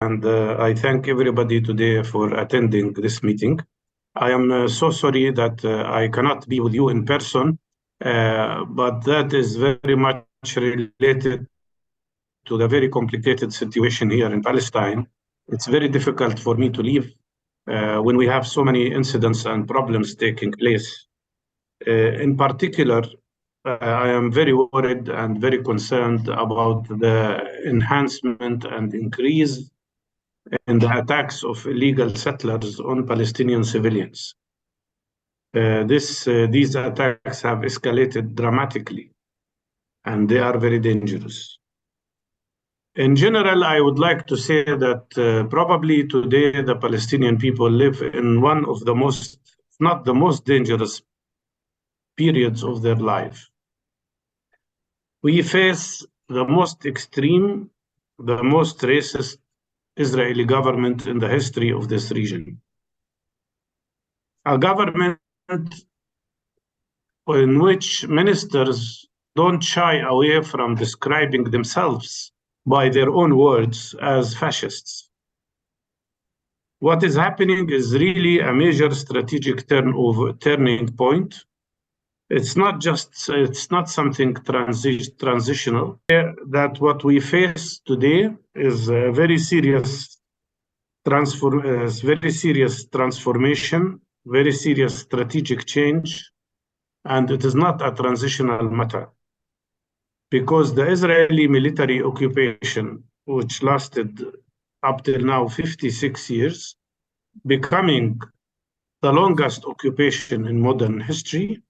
and I thank everybody today for attending this meeting. I am so sorry that I cannot be with you in person, but that is very much related to the very complicated situation here in Palestine. It's very difficult for me to leave when we have so many incidents and problems taking place. In particular, I am very worried and very concerned about the enhancement and increase in the attacks of illegal settlers on Palestinian civilians. These attacks have escalated dramatically, and they are very dangerous. In general, I would like to say that probably today the Palestinian people live in one of the most, if not the most dangerous periods of their life. We face the most extreme, the most racist Israeli government in the history of this region. A government in which ministers don't shy away from describing themselves by their own words as fascists. What is happening is really a major strategic turning point. It's not something transitional. That what we face today is a very serious transformation, very serious strategic change, and it is not a transitional matter. Because the Israeli military occupation, which lasted up till now 56 years, becoming the longest occupation in modern history,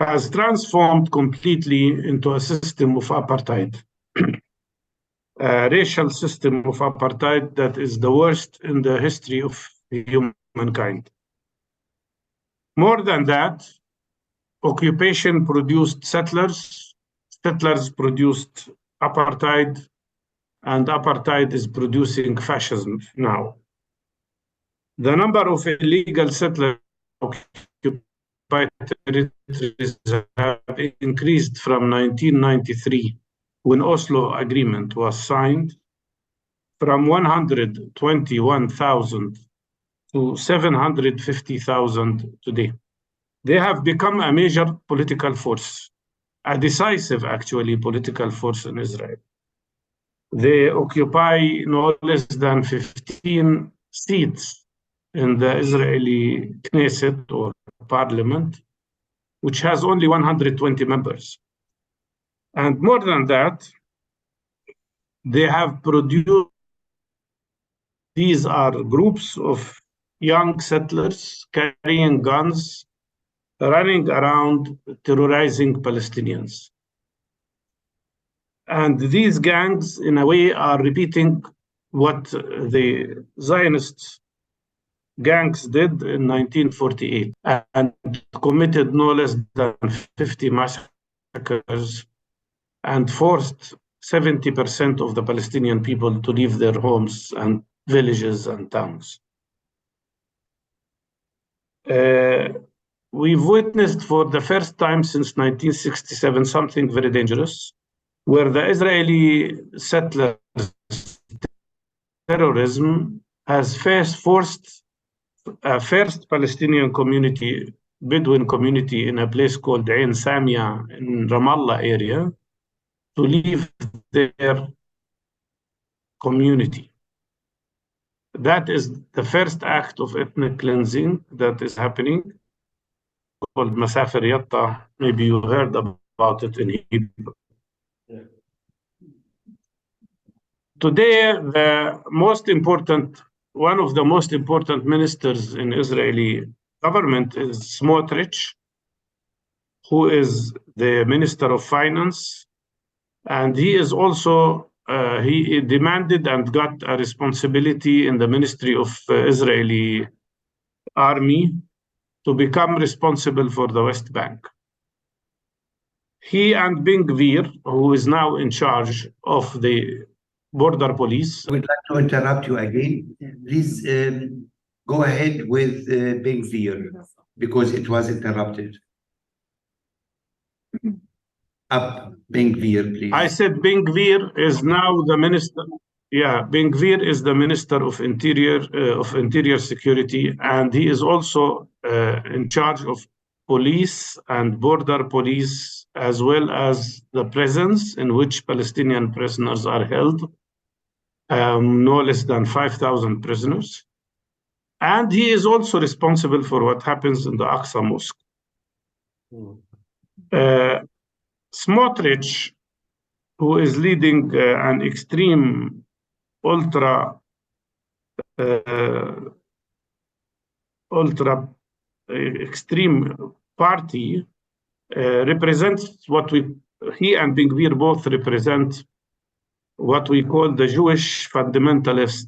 has transformed completely into a system of apartheid, a racial system of apartheid that is the worst in the history of humankind. More than that, occupation produced settlers, settlers produced apartheid, and apartheid is producing fascism now. The number of illegal settlers occupied territories have increased from 1993, when Oslo Agreement was signed, from 121,000 to 750,000 today. They have become a major political force, a decisive, actually, political force in Israel. They occupy no less than 15 seats in the Israeli Knesset or parliament, which has only 120 members. And more than that, they have produced, these are groups of young settlers carrying guns, running around terrorizing Palestinians. And these gangs, in a way, are repeating what the Zionist gangs did in 1948 and committed no less than 50 massacres and forced 70% of the Palestinian people to leave their homes and villages and towns. We've witnessed for the first time since 1967 something very dangerous, where the Israeli settlers' terrorism has forced a first Palestinian community, Bedouin community in a place called Ain Samia in Ramallah area, to leave their community. That is the first act of ethnic cleansing that is happening, called Masafir Yatta. Maybe you heard about it in Hebrew. Yeah. Today, one of the most important ministers in Israeli government is Smotrich, who is the Minister of Finance, and he is also he demanded and got a responsibility in the Ministry of Israeli Army to become responsible for the West Bank. He and Ben-Gvir, who is now in charge of the border police. I would like to interrupt you again. Please go ahead with Ben-Gvir, because it was interrupted. Up, Ben-Gvir, please. I said Ben-Gvir is now the minister. Ben-Gvir is the Minister of Interior Security, and he is also in charge of police and border police, as well as the prisons in which Palestinian prisoners are held, no less than 5,000 prisoners. And he is also responsible for what happens in the Aqsa Mosque. Smotrich, who is leading an extreme ultra extreme party, represents he and Ben-Gvir both represent what we call the Jewish fundamentalist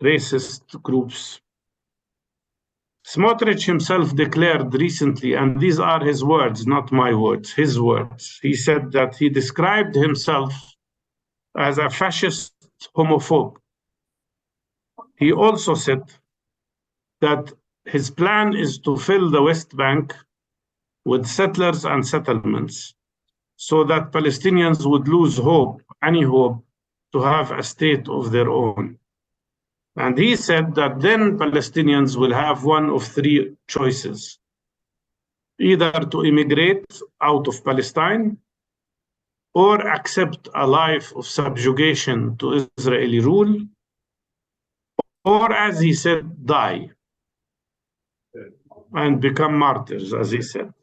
racist groups. Smotrich himself declared recently, and these are his words, not my words, his words. He said that he described himself as a fascist homophobe. He also said that his plan is to fill the West Bank with settlers and settlements so that Palestinians would lose hope, any hope, to have a state of their own. And he said that then Palestinians will have one of three choices: either to immigrate out of Palestine, or accept a life of subjugation to Israeli rule, or, as he said, die and become martyrs, as he said.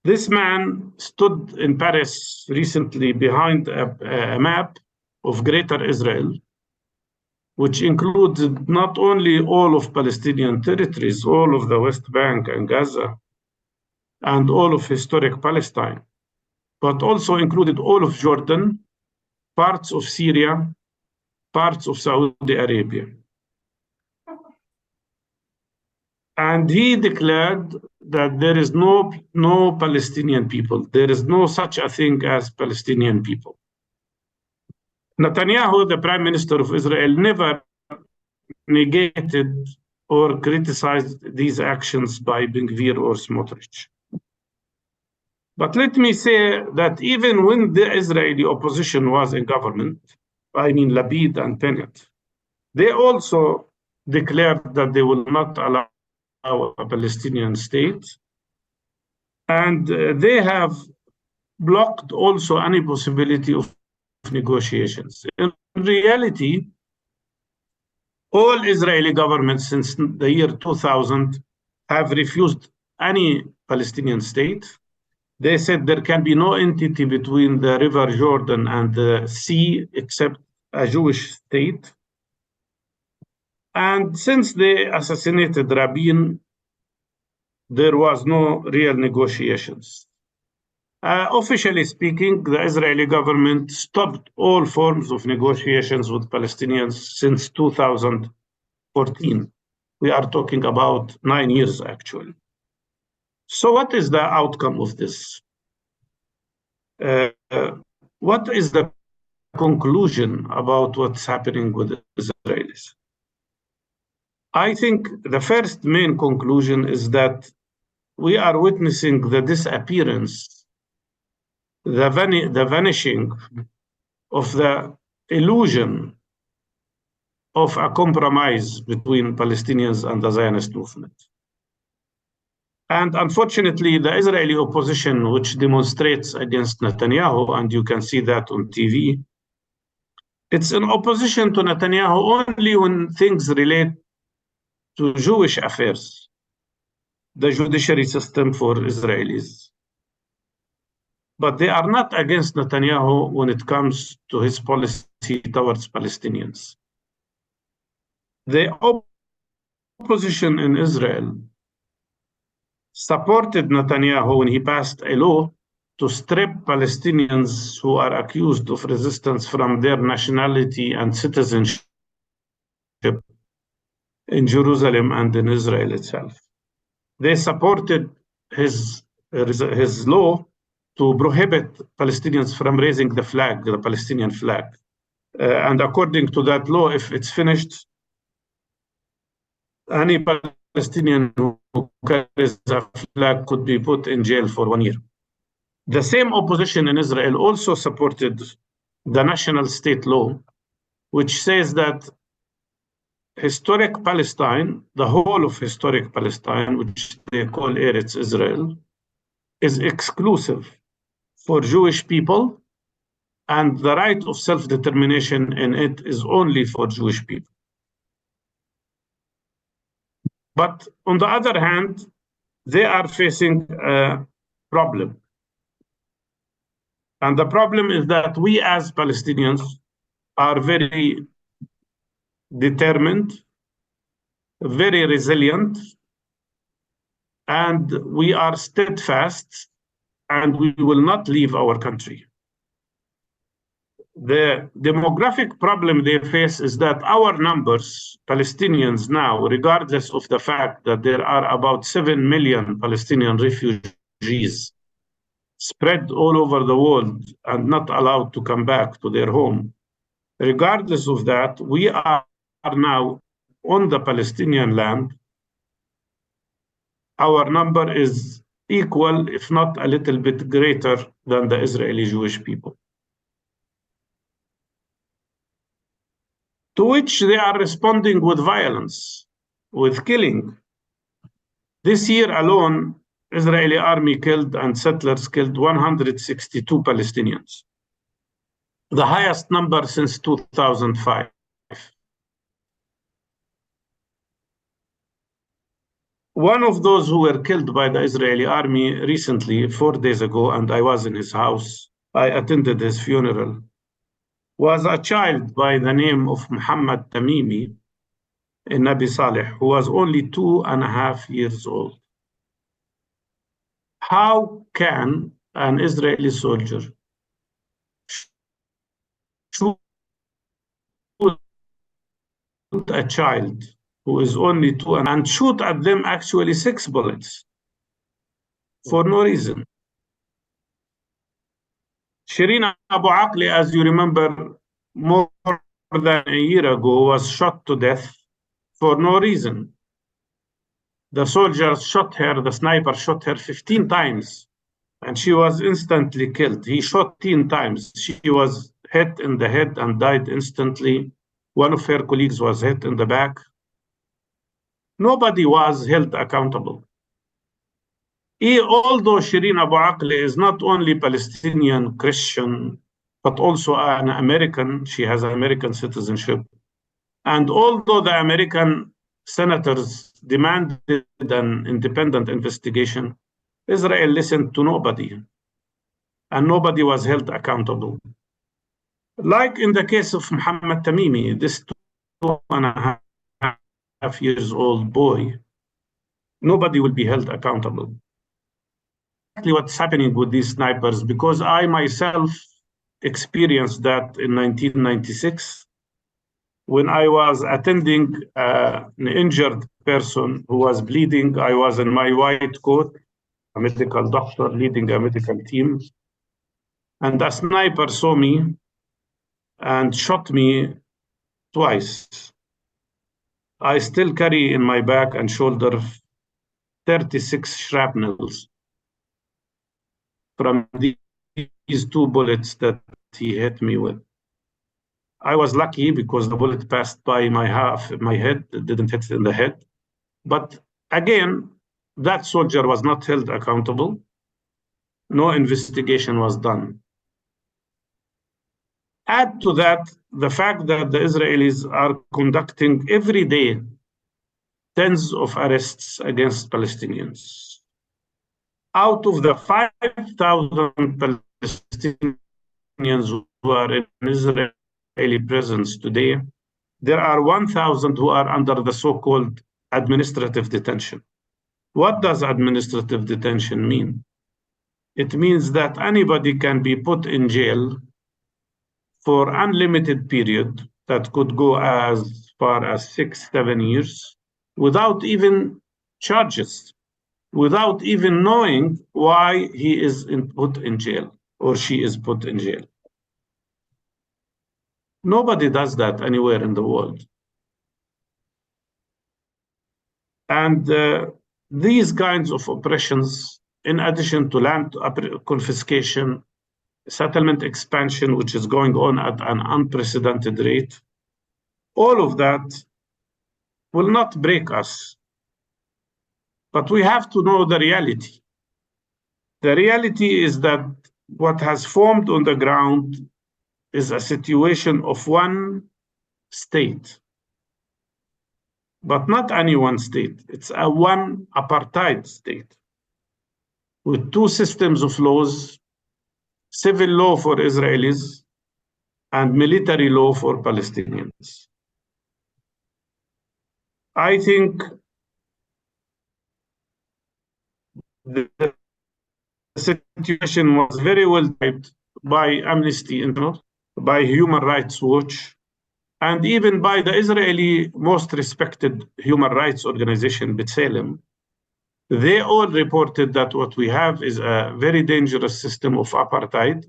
This man stood in Paris recently behind a map of Greater Israel, which included not only all of Palestinian territories, all of the West Bank and Gaza, and all of historic Palestine, but also included all of Jordan, parts of Syria, parts of Saudi Arabia. And he declared that there is no Palestinian people. There is no such a thing as Palestinian people. Netanyahu, the Prime Minister of Israel, never negated or criticized these actions by Ben-Gvir or Smotrich. But let me say that even when the Israeli opposition was in government, I mean Lapid and Bennett, they also declared that they will not allow a Palestinian state. And they have blocked also any possibility of negotiations. In reality, all Israeli governments since the year 2000 have refused any Palestinian state. They said there can be no entity between the River Jordan and the sea except a Jewish state. And since they assassinated Rabin, there was no real negotiations. Officially speaking, the Israeli government stopped all forms of negotiations with Palestinians since 2014. We are talking about 9 years, actually. So what is the outcome of this? What is the conclusion about what's happening with the Israelis? I think the first main conclusion is that we are witnessing the disappearance, the vanishing of the illusion of a compromise between Palestinians and the Zionist movement. And unfortunately, the Israeli opposition, which demonstrates against Netanyahu, and you can see that on TV, it's in opposition to Netanyahu only when things relate to Jewish affairs, the judiciary system for Israelis. But they are not against Netanyahu when it comes to his policy towards Palestinians. The opposition in Israel supported Netanyahu when he passed a law to strip Palestinians who are accused of resistance from their nationality and citizenship in Jerusalem and in Israel itself. They supported his law to prohibit Palestinians from raising the flag, the Palestinian flag. And according to that law, if it's finished, any Palestinian who carries a flag could be put in jail for 1 year. The same opposition in Israel also supported the national state law, which says that historic Palestine, the whole of historic Palestine, which they call Eretz Israel, is exclusive for Jewish people, and the right of self-determination in it is only for Jewish people. But on the other hand, they are facing a problem. And the problem is that we as Palestinians are very determined, very resilient, and we are steadfast, and we will not leave our country. The demographic problem they face is that our numbers, Palestinians now, regardless of the fact that there are about 7 million Palestinian refugees spread all over the world and not allowed to come back to their home, regardless of that, we are now on the Palestinian land. Our number is equal, if not a little bit greater than the Israeli Jewish people. To which they are responding with violence, with killing. This year alone, Israeli army killed and settlers killed 162 Palestinians, the highest number since 2005. One of those who were killed by the Israeli army recently, 4 days ago, and I was in his house, I attended his funeral, was a child by the name of Muhammad Tamimi in Nabi Saleh, who was only 2.5 years old. How can an Israeli soldier shoot a child who is only 2 and shoot at them actually 6 bullets for no reason? Shireen Abu Aqli, as you remember, more than a year ago, was shot to death for no reason. The soldiers shot her, the sniper shot her 15 times, and she was instantly killed. He shot 10 times. She was hit in the head and died instantly. One of her colleagues was hit in the back. Nobody was held accountable. Although Shireen Abu Aqli is not only Palestinian Christian, but also an American, she has American citizenship. And although the American senators demanded an independent investigation, Israel listened to nobody, and nobody was held accountable. Like in the case of Muhammad Tamimi, this 2.5 years old boy, nobody will be held accountable. Exactly what's happening with these snipers, because I myself experienced that in 1996 when I was attending an injured person who was bleeding. I was in my white coat, a medical doctor leading a medical team, and a sniper saw me and shot me twice. I still carry in my back and shoulder 36 shrapnels from these 2 bullets that he hit me with. I was lucky because the bullet passed by my head, it didn't hit in the head. But again, that soldier was not held accountable. No investigation was done. Add to that the fact that the Israelis are conducting every day tens of arrests against Palestinians. Out of the 5,000 Palestinians who are in Israeli prisons today, there are 1,000 who are under the so-called administrative detention. What does administrative detention mean? It means that anybody can be put in jail for unlimited period that could go as far as 6-7 years without even charges, without even knowing why he is put in jail or she is put in jail. Nobody does that anywhere in the world. And these kinds of oppressions, in addition to land confiscation, settlement expansion, which is going on at an unprecedented rate, all of that will not break us. But we have to know the reality. The reality is that what has formed on the ground is a situation of one state, but not any one state. It's a one apartheid state with two systems of laws, civil law for Israelis and military law for Palestinians. I think the situation was very well typed by Amnesty International, by Human Rights Watch, and even by the Israeli most respected human rights organization, B'Tselem. They all reported that what we have is a very dangerous system of apartheid,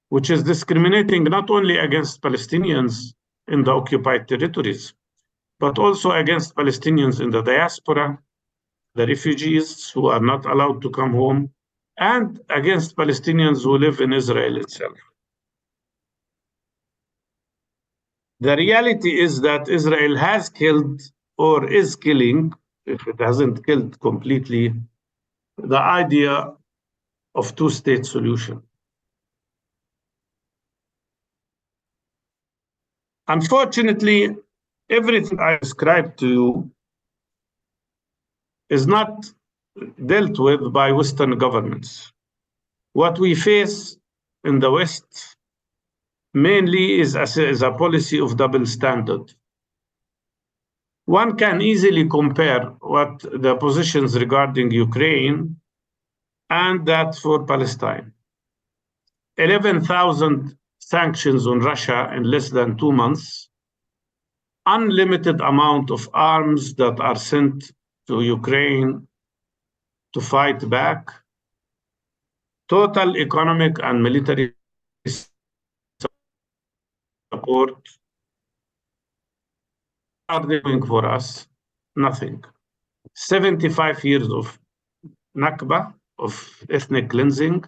which is discriminating not only against Palestinians in the occupied territories, but also against Palestinians in the diaspora, the refugees who are not allowed to come home, and against Palestinians who live in Israel itself. The reality is that Israel has killed or is killing, if it hasn't killed completely, the idea of two-state solution. Unfortunately, everything I described to you is not dealt with by Western governments. What we face in the West mainly is a policy of double standard. One can easily compare what the positions regarding Ukraine and that for Palestine. 11,000 sanctions on Russia in less than 2 months, unlimited amount of arms that are sent to Ukraine to fight back, total economic and military support. Are they doing for us? Nothing. 75 years of NAKBA, of ethnic cleansing,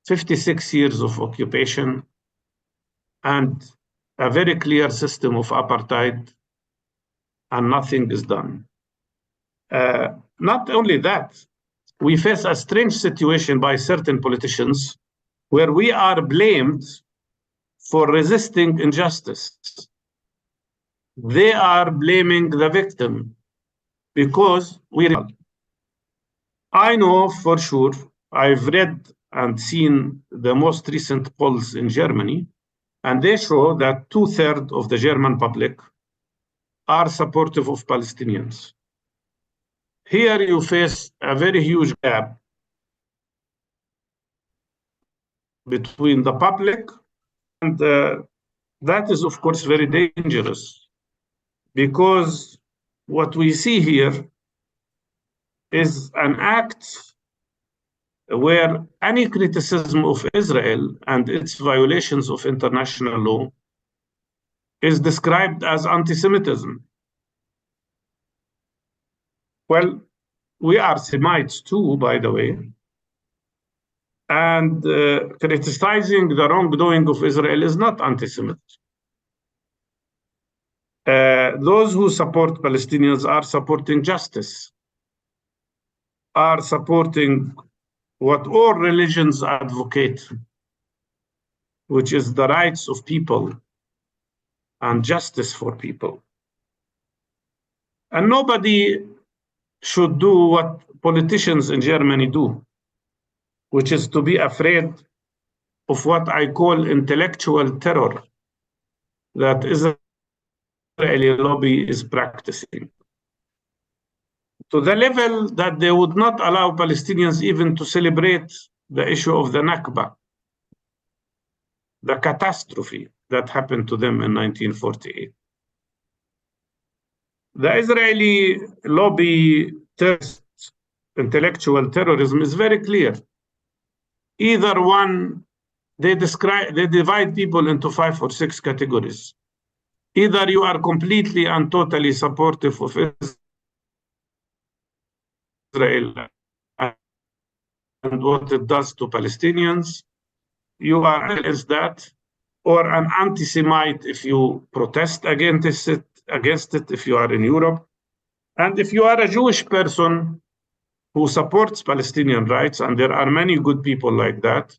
56 years of occupation, and a very clear system of apartheid, and nothing is done. Not only that, we face a strange situation by certain politicians where we are blamed for resisting injustice. They are blaming the victim because I know for sure, I've read and seen the most recent polls in Germany, and they show that 2/3 of the German public are supportive of Palestinians. Here you face a very huge gap between the public, and that is, of course, very dangerous, because what we see here is an act where any criticism of Israel and its violations of international law is described as anti-Semitism. Well, we are Semites too, by the way, and criticizing the wrongdoing of Israel is not anti-Semitism. Those who support Palestinians are supporting justice, are supporting what all religions advocate, which is the rights of people and justice for people. And nobody should do what politicians in Germany do, which is to be afraid of what I call intellectual terror that Israeli lobby is practicing, to the level that they would not allow Palestinians even to celebrate the issue of the Nakba, the catastrophe that happened to them in 1948. The Israeli lobby intellectual terrorism is very clear. Either one, they divide people into 5 or 6 categories. Either you are completely and totally supportive of Israel and what it does to Palestinians. you are against that, or an anti-Semite if you protest against it if you are in Europe. And if you are a Jewish person who supports Palestinian rights, and there are many good people like that,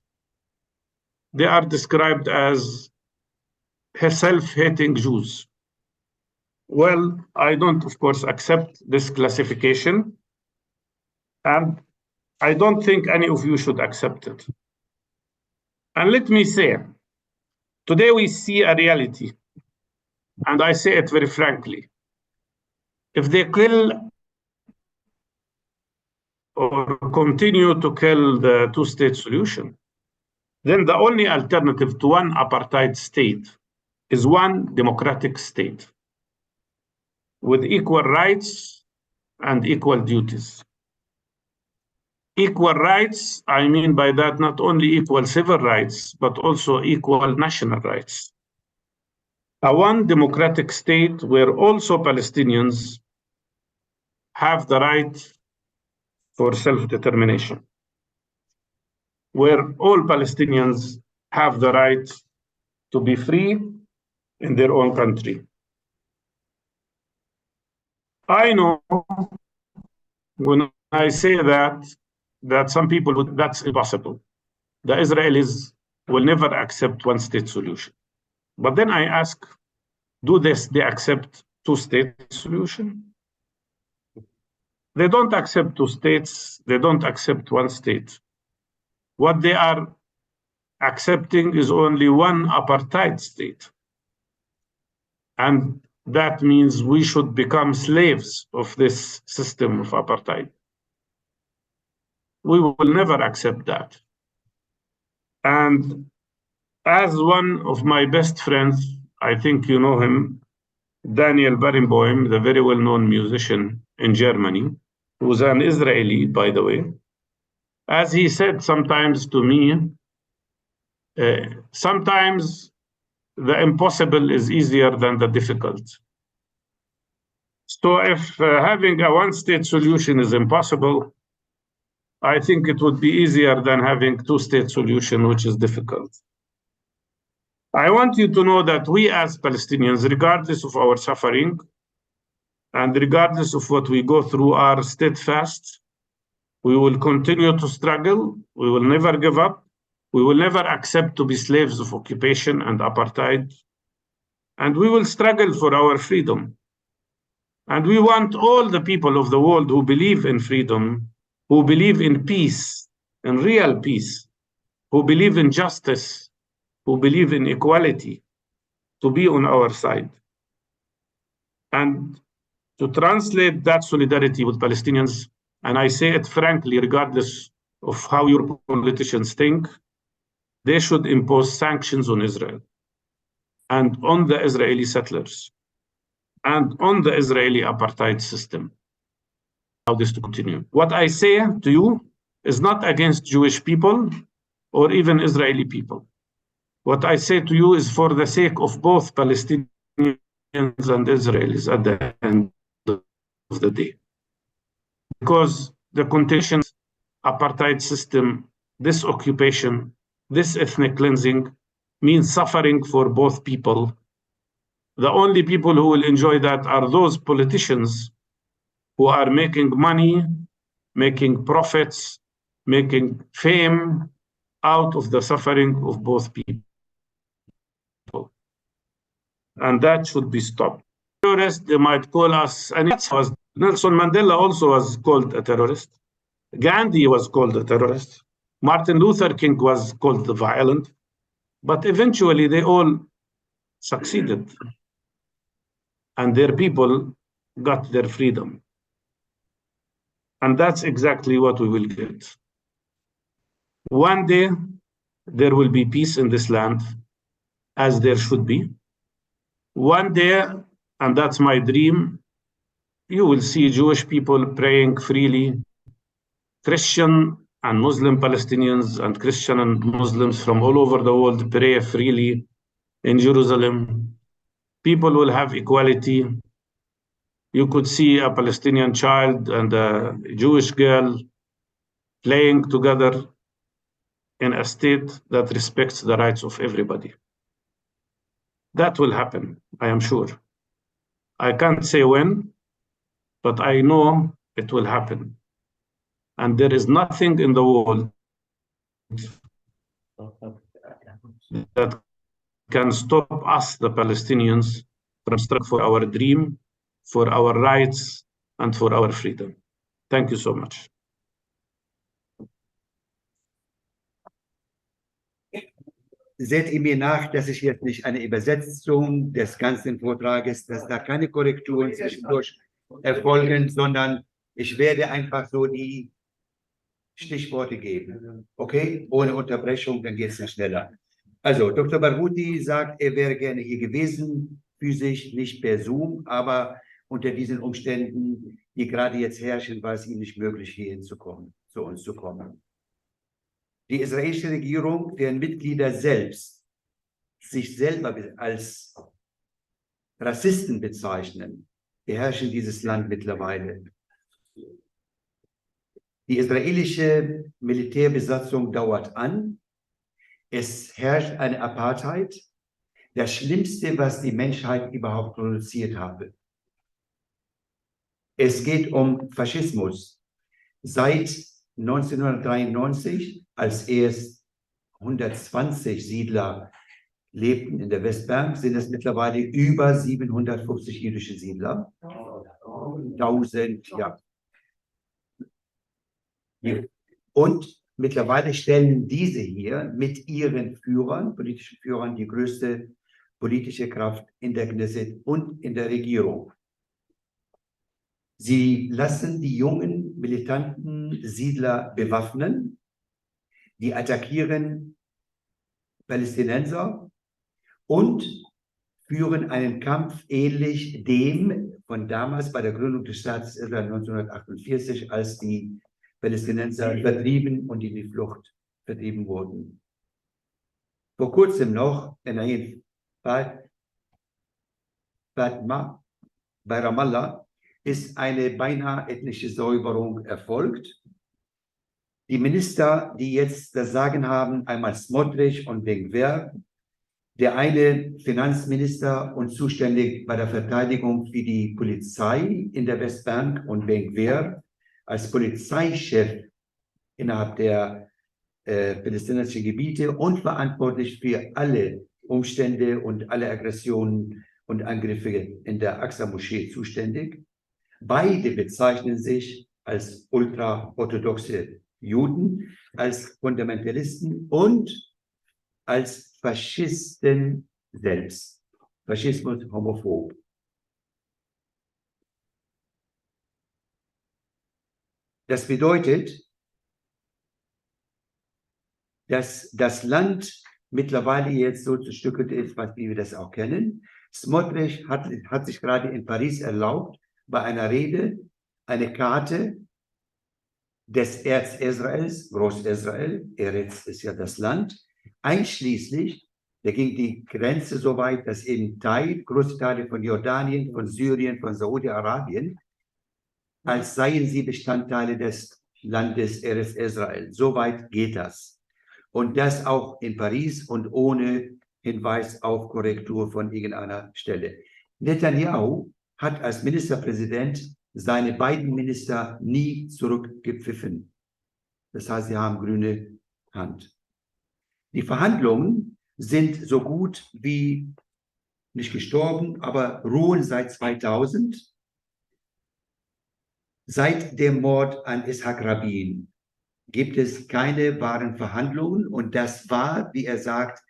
they are described as self-hating Jews. Well, I don't, of course, accept this classification, and I don't think any of you should accept it. And let me say, today we see a reality, and I say it very frankly. If they kill or continue to kill the two-state solution, then the only alternative to one apartheid state is one democratic state with equal rights and equal duties. Equal rights, I mean by that not only equal civil rights, but also equal national rights. A one democratic state where also Palestinians have the right for self-determination, where all Palestinians have the right to be free in their own country. I know when I say that some people would, that's impossible. The Israelis will never accept one-state solution. But then I ask, do they accept two-state solution? They don't accept two states. They don't accept one state. What they are accepting is only one apartheid state. And that means we should become slaves of this system of apartheid. We will never accept that. And as one of my best friends, I think you know him, Daniel Barenboim, the very well-known musician in Germany, who's an Israeli, by the way, as he said sometimes to me, sometimes the impossible is easier than the difficult. So if having a one-state solution is impossible, I think it would be easier than having two-state solution, which is difficult. I want you to know that we as Palestinians, regardless of our suffering, and regardless of what we go through, are steadfast. We will continue to struggle. We will never give up. We will never accept to be slaves of occupation and apartheid. And we will struggle for our freedom. And we want all the people of the world who believe in freedom, who believe in peace, in real peace, who believe in justice, who believe in equality, to be on our side. And to translate that solidarity with Palestinians, and I say it frankly, regardless of how your politicians think, they should impose sanctions on Israel and on the Israeli settlers and on the Israeli apartheid system. How this to continue. What I say to you is not against Jewish people or even Israeli people. What I say to you is for the sake of both Palestinians and Israelis at the end of the day. Because the conditions, apartheid system, this occupation, this ethnic cleansing means suffering for both people. The only people who will enjoy that are those politicians who are making money, making profits, making fame out of the suffering of both people. And that should be stopped. Terrorists, they might call us, and it was Nelson Mandela also was called a terrorist. Gandhi was called a terrorist. Martin Luther King was called the violent. But eventually they all succeeded. And their people got their freedom. And that's exactly what we will get. One day, there will be peace in this land, as there should be. One day, and that's my dream, you will see Jewish people praying freely, Christian and Muslim Palestinians and Christian and Muslims from all over the world pray freely in Jerusalem. People will have equality. You could see a Palestinian child and a Jewish girl playing together in a state that respects the rights of everybody. That will happen, I am sure. I can't say when, but I know it will happen. And there is nothing in the world that can stop us, the Palestinians, from struggling for our dream, for our rights, and for our freedom. Thank you so much. Seht ihr mir nach, dass ich jetzt nicht eine Übersetzung des ganzen Vortrages, dass da keine Korrekturen zwischendurch erfolgen, sondern ich werde einfach so die Stichworte geben. Okay? Ohne Unterbrechung, dann geht es ja schneller. Also, Dr. Barghuthi sagt, er wäre gerne hier gewesen, physisch, nicht per Zoom, aber unter diesen Umständen, die gerade jetzt herrschen, war es ihm nicht möglich, hier hinzukommen, zu uns zu kommen. Die israelische Regierung, deren Mitglieder selbst sich selber als Rassisten bezeichnen, beherrschen dieses Land mittlerweile. Die israelische Militärbesatzung dauert an. Es herrscht eine Apartheid, das Schlimmste, was die Menschheit überhaupt produziert habe. Es geht um Faschismus. Seit 1993, als erst 120 Siedler lebten in der Westbank, sind es mittlerweile über 750 jüdische Siedler. 1000, ja. Und mittlerweile stellen diese hier mit ihren Führern, politischen Führern, die größte politische Kraft in der Knesset und in der Regierung. Sie lassen die jungen, militanten Siedler bewaffnen. Die attackieren Palästinenser und führen einen Kampf ähnlich dem von damals bei der Gründung des Staates Israel 1948, als die Palästinenser vertrieben und in die Flucht vertrieben wurden. Vor kurzem noch in bei Ramallah ist eine beinahe ethnische Säuberung erfolgt. Die Minister, die jetzt das Sagen haben, einmal Smotrich und Ben-Gvir, der eine Finanzminister und zuständig bei der Verteidigung für die Polizei in der Westbank und Ben-Gvir als Polizeichef innerhalb der palästinensischen Gebiete und verantwortlich für alle Umstände und alle Aggressionen und Angriffe in der Aqsa-Moschee zuständig. Beide bezeichnen sich als ultraorthodoxe Juden, als Fundamentalisten und als Faschisten selbst. Faschismus, homophob. Das bedeutet, dass das Land mittlerweile jetzt so zerstückelt ist, wie wir das auch kennen. Smotrich hat sich gerade in Paris erlaubt, bei einer Rede eine Karte des Erz-Israels, Groß-Israel, Eretz ist ja das Land, einschließlich, da ging die Grenze so weit, dass eben große Teile von Jordanien, von Syrien, von Saudi-Arabien, als seien sie Bestandteile des Landes Eretz-Israel. So weit geht das. Und das auch in Paris und ohne Hinweis auf Korrektur von irgendeiner Stelle. Netanyahu hat als Ministerpräsident seine beiden Minister nie zurückgepfiffen. Das heißt, sie haben grüne Hand. Die Verhandlungen sind so gut wie nicht gestorben, aber ruhen seit 2000. Seit dem Mord an Ishak Rabin gibt es keine wahren Verhandlungen und das war, wie er sagt,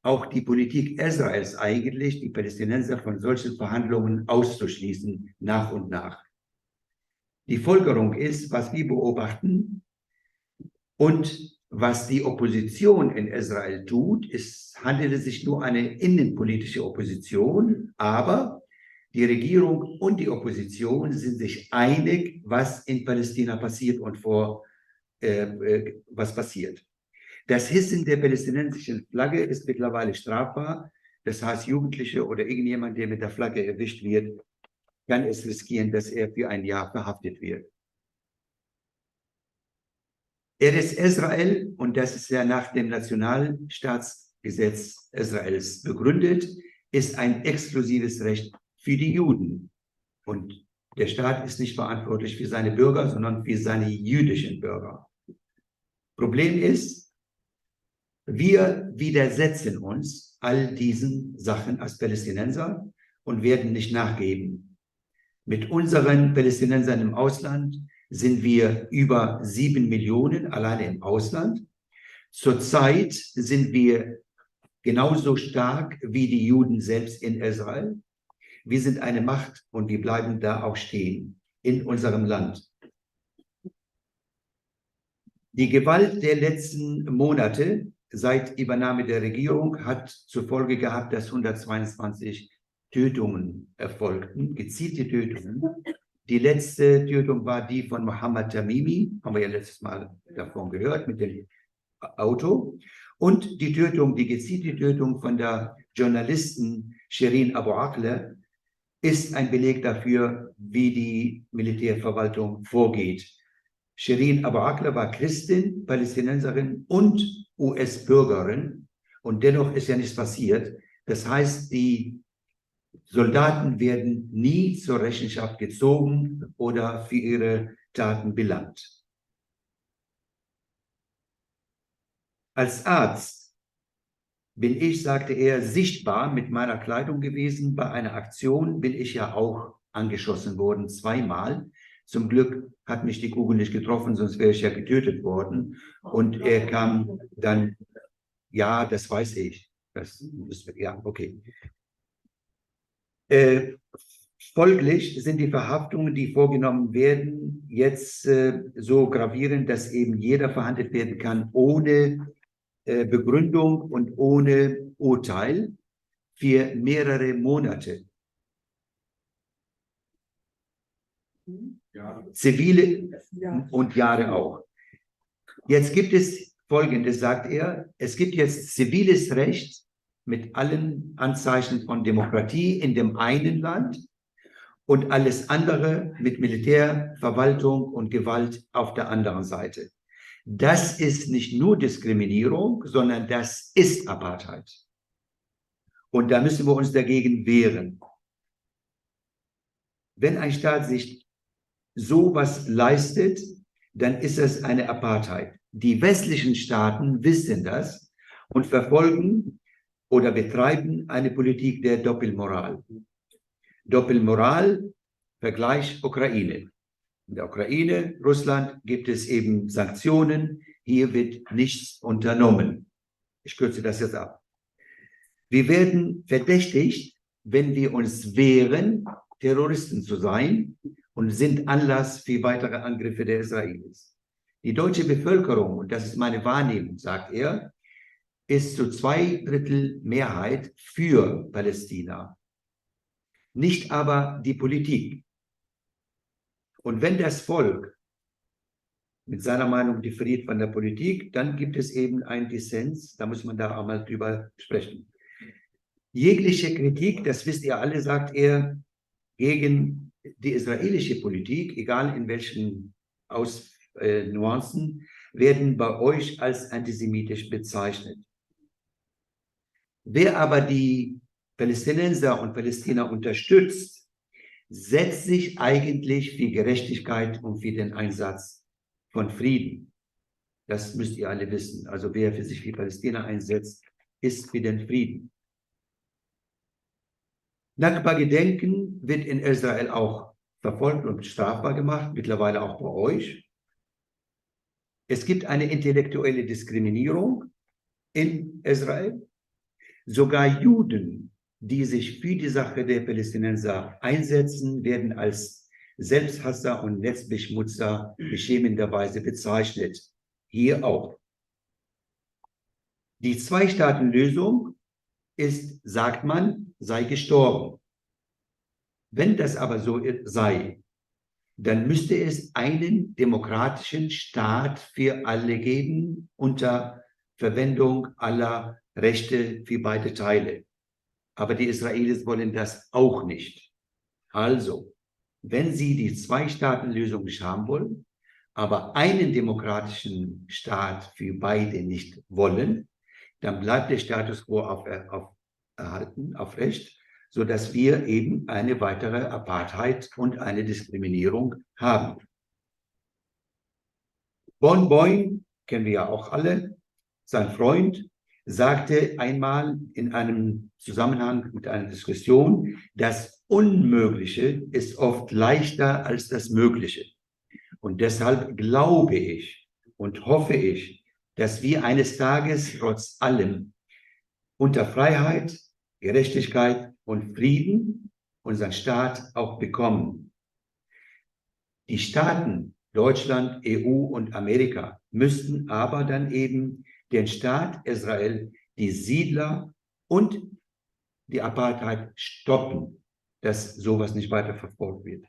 auch die Politik Israels eigentlich, die Palästinenser von solchen Verhandlungen auszuschließen, nach und nach. Die Folgerung ist, was wir beobachten und was die Opposition in Israel tut, handelt es sich nur um eine innenpolitische Opposition, aber die Regierung und die Opposition sind sich einig, was in Palästina passiert und was passiert. Das Hissen der palästinensischen Flagge ist mittlerweile strafbar. Das heißt, Jugendliche oder irgendjemand, der mit der Flagge erwischt wird, kann es riskieren, dass er für ein Jahr verhaftet wird. Er ist Israel und das ist ja nach dem Nationalstaatsgesetz Israels begründet, ist ein exklusives Recht für die Juden. Und der Staat ist nicht verantwortlich für seine Bürger, sondern für seine jüdischen Bürger. Problem ist, wir widersetzen uns all diesen Sachen als Palästinenser und werden nicht nachgeben. Mit unseren Palästinensern im Ausland sind wir über 7 Millionen alleine im Ausland. Zurzeit sind wir genauso stark wie die Juden selbst in Israel. Wir sind eine Macht und wir bleiben da auch stehen in unserem Land. Die Gewalt der letzten Monate seit Übernahme der Regierung hat zur Folge gehabt, dass 122 Tötungen erfolgten, gezielte Tötungen. Die letzte Tötung war die von Mohammed Tamimi, haben wir ja letztes Mal davon gehört, mit dem Auto. Und die Tötung, die gezielte Tötung von der Journalistin Shirin Abu Akleh ist ein Beleg dafür, wie die Militärverwaltung vorgeht. Shirin Abu Akleh war Christin, Palästinenserin und US-Bürgerin und dennoch ist ja nichts passiert. Das heißt, die Soldaten werden nie zur Rechenschaft gezogen oder für ihre Taten belangt. Als Arzt bin ich, sagte er, sichtbar mit meiner Kleidung gewesen. Bei einer Aktion bin ich ja auch angeschossen worden, zweimal. Zum Glück hat mich die Kugel nicht getroffen, sonst wäre ich ja getötet worden. Und er kam dann, ja, das weiß ich. Ja, okay. Folglich sind die Verhaftungen, die vorgenommen werden, jetzt so gravierend, dass eben jeder verhandelt werden kann ohne Begründung und ohne Urteil für mehrere Monate. Zivile und Jahre auch. Jetzt gibt es Folgendes, sagt er, es gibt jetzt ziviles Recht mit allen Anzeichen von Demokratie in dem einen Land und alles andere mit Militär, Verwaltung und Gewalt auf der anderen Seite. Das ist nicht nur Diskriminierung, sondern das ist Apartheid. Und da müssen wir uns dagegen wehren. Wenn ein Staat sich sowas leistet, dann ist es eine Apartheid. Die westlichen Staaten wissen das und verfolgen oder betreiben eine Politik der Doppelmoral. Doppelmoral, Vergleich Ukraine. In der Ukraine, Russland gibt es eben Sanktionen. Hier wird nichts unternommen. Ich kürze das jetzt ab. Wir werden verdächtigt, wenn wir uns wehren, Terroristen zu sein und sind Anlass für weitere Angriffe der Israelis. Die deutsche Bevölkerung, und das ist meine Wahrnehmung, sagt er, ist zu 2/3 Mehrheit für Palästina. Nicht aber die Politik. Und wenn das Volk mit seiner Meinung differiert von der Politik, dann gibt es eben einen Dissens, da muss man da auch mal drüber sprechen. Jegliche Kritik, das wisst ihr alle, sagt er, gegen die israelische Politik, egal in welchen Nuancen, werden bei euch als antisemitisch bezeichnet. Wer aber die Palästinenser und Palästina unterstützt, setzt sich eigentlich für Gerechtigkeit und für den Einsatz von Frieden. Das müsst ihr alle wissen. Also wer für sich für Palästina einsetzt, ist für den Frieden. NAKBA-Gedenken wird in Israel auch verfolgt und strafbar gemacht, mittlerweile auch bei euch. Es gibt eine intellektuelle Diskriminierung in Israel. Sogar Juden, die sich für die Sache der Palästinenser einsetzen, werden als Selbsthasser und Netzbeschmutzer beschämenderweise bezeichnet. Hier auch. Die Zwei-Staaten-Lösung ist, sagt man, sei gestorben. Wenn das aber so sei, dann müsste es einen demokratischen Staat für alle geben unter Verwendung aller Rechte für beide Teile. Aber die Israelis wollen das auch nicht. Also, wenn sie die Zwei-Staaten-Lösung nicht haben wollen, aber einen demokratischen Staat für beide nicht wollen, dann bleibt der Status quo erhalten, aufrecht, sodass wir eben eine weitere Apartheid und eine Diskriminierung haben. Von Boyne, kennen wir ja auch alle, sein Freund, sagte einmal in einem Zusammenhang mit einer Diskussion, das Unmögliche ist oft leichter als das Mögliche. Und deshalb glaube ich und hoffe ich, dass wir eines Tages trotz allem unter Freiheit, Gerechtigkeit und Frieden unseren Staat auch bekommen. Die Staaten, Deutschland, EU und Amerika, müssten aber dann eben den Staat Israel, die Siedler und die Apartheid stoppen, dass sowas nicht weiter verfolgt wird.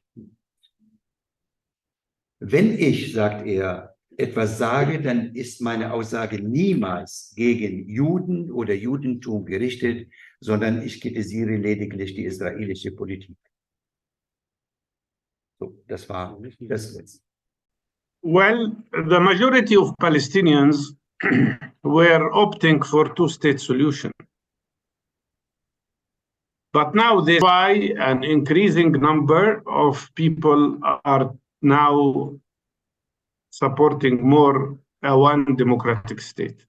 Wenn ich, sagt er, etwas sage, dann ist meine Aussage niemals gegen Juden oder Judentum gerichtet, sondern ich kritisiere lediglich die israelische Politik. So, das war das Letzte. Well, the majority of Palestinians were opting for two-state solution. But now that's why an increasing number of people are now supporting more one democratic state.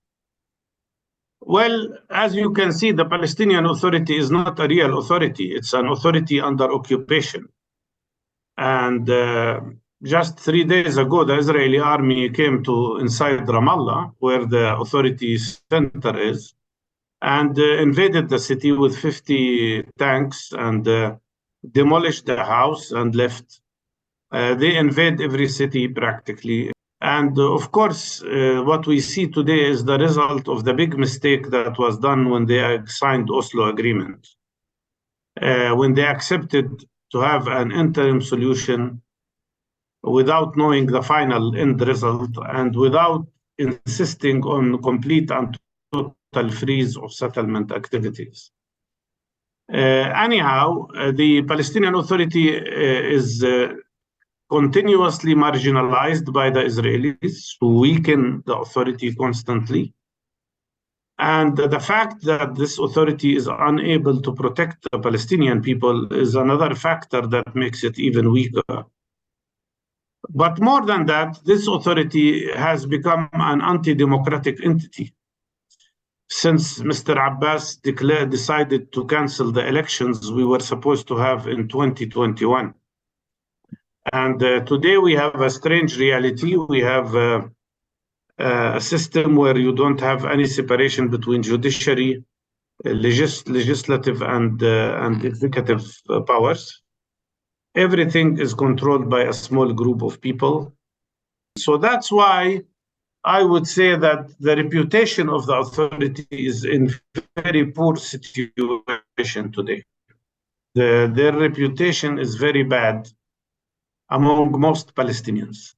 Well, as you can see, the Palestinian Authority is not a real authority. It's an authority under occupation. And just 3 days ago, the Israeli army came to inside Ramallah, where the authority center is, and invaded the city with 50 tanks and demolished the house and left. They invade every city practically. And of course, what we see today is the result of the big mistake that was done when they signed Oslo Agreement. When they accepted to have an interim solution without knowing the final end result and without insisting on complete and total freeze of settlement activities. Anyhow, the Palestinian Authority is continuously marginalized by the Israelis, who weaken the authority constantly. And the fact that this authority is unable to protect the Palestinian people is another factor that makes it even weaker. But more than that, this authority has become an anti-democratic entity. Since Mr. Abbas decided to cancel the elections we were supposed to have in 2021. And today we have a strange reality. We have a system where you don't have any separation between judiciary, legislative, and executive powers. Everything is controlled by a small group of people. So that's why I would say that the reputation of the authority is in very poor situation today. Their reputation is very bad among most Palestinians.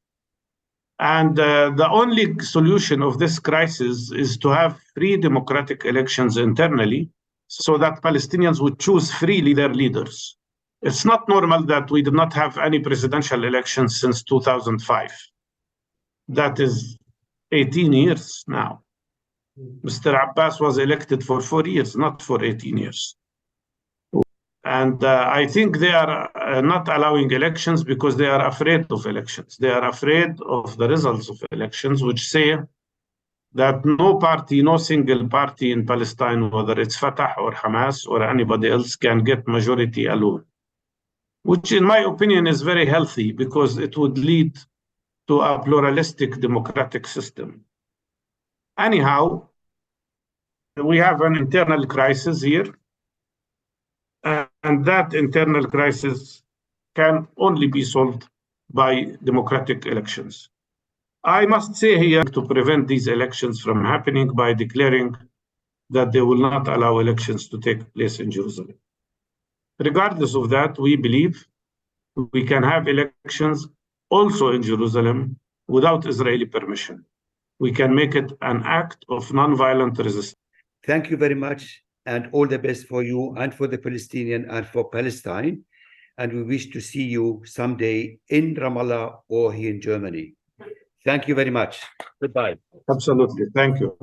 And the only solution of this crisis is to have free democratic elections internally so that Palestinians would choose freely their leaders. It's not normal that we did not have any presidential elections since 2005. That is 18 years now. Mr. Abbas was elected for 4 years, not for 18 years. And I think they are not allowing elections because they are afraid of elections. They are afraid of the results of elections, which say that no party, no single party in Palestine, whether it's Fatah or Hamas or anybody else, can get majority alone, which in my opinion is very healthy because it would lead to a pluralistic democratic system. Anyhow, we have an internal crisis here. And that internal crisis can only be solved by democratic elections. I must say here to prevent these elections from happening by declaring that they will not allow elections to take place in Jerusalem. Regardless of that, we believe we can have elections also in Jerusalem without Israeli permission. We can make it an act of nonviolent resistance. Thank you very much. And all the best for you and for the Palestinian and for Palestine. And we wish to see you someday in Ramallah or here in Germany. Thank you very much. Goodbye. Absolutely. Thank you.